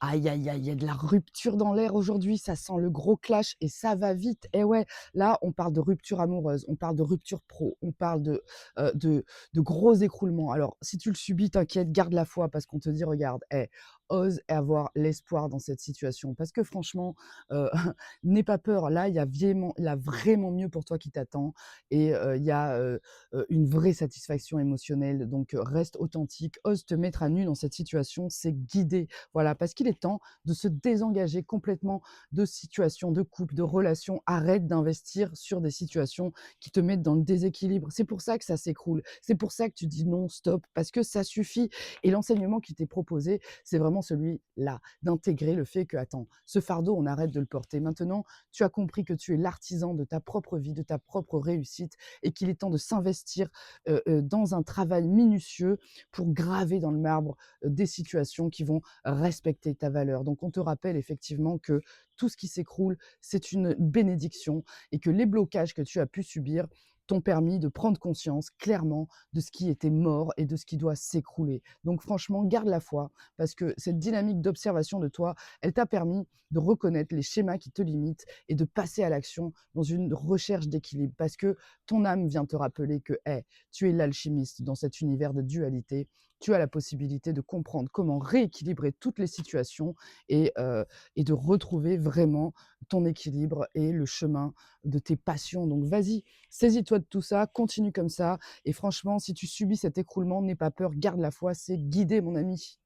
Aïe, aïe, aïe, il y a de la rupture dans l'air aujourd'hui, ça sent le gros clash et ça va vite. Eh ouais, là, on parle de rupture amoureuse, on parle de rupture pro, on parle de gros écroulements. Alors, si tu le subis, t'inquiète, garde la foi parce qu'on te dit: «Regarde, ose avoir l'espoir dans cette situation». Parce que franchement, heu, n'aie pas peur. Là, il y a vraiment mieux pour toi qui t'attend et il y a, une vraie satisfaction émotionnelle. Donc, reste authentique, ose te mettre à nu dans cette situation, c'est guidé. Voilà, parce qu'il est temps de se désengager complètement de situations, de couples, de relations. Arrête d'investir sur des situations qui te mettent dans le déséquilibre. C'est pour ça que ça s'écroule. C'est pour ça que tu dis non, stop, parce que ça suffit. Et l'enseignement qui t'est proposé, c'est vraiment celui-là, d'intégrer le fait que, attends, ce fardeau, on arrête de le porter. Maintenant, tu as compris que tu es l'artisan de ta propre vie, de ta propre réussite, et qu'il est temps de s'investir dans un travail minutieux pour graver dans le marbre des situations qui vont respecter ta valeur. Donc on te rappelle effectivement que tout ce qui s'écroule, c'est une bénédiction et que les blocages que tu as pu subir t'ont permis de prendre conscience clairement de ce qui était mort et de ce qui doit s'écrouler. Donc franchement, garde la foi parce que cette dynamique d'observation de toi, elle t'a permis de reconnaître les schémas qui te limitent et de passer à l'action dans une recherche d'équilibre parce que ton âme vient te rappeler que tu es l'alchimiste dans cet univers de dualité. Tu as la possibilité de comprendre comment rééquilibrer toutes les situations et de retrouver vraiment ton équilibre et le chemin de tes passions. Donc vas-y, saisis-toi de tout ça, continue comme ça et franchement, si tu subis cet écroulement, n'aie pas peur, garde la foi, c'est guidé mon ami.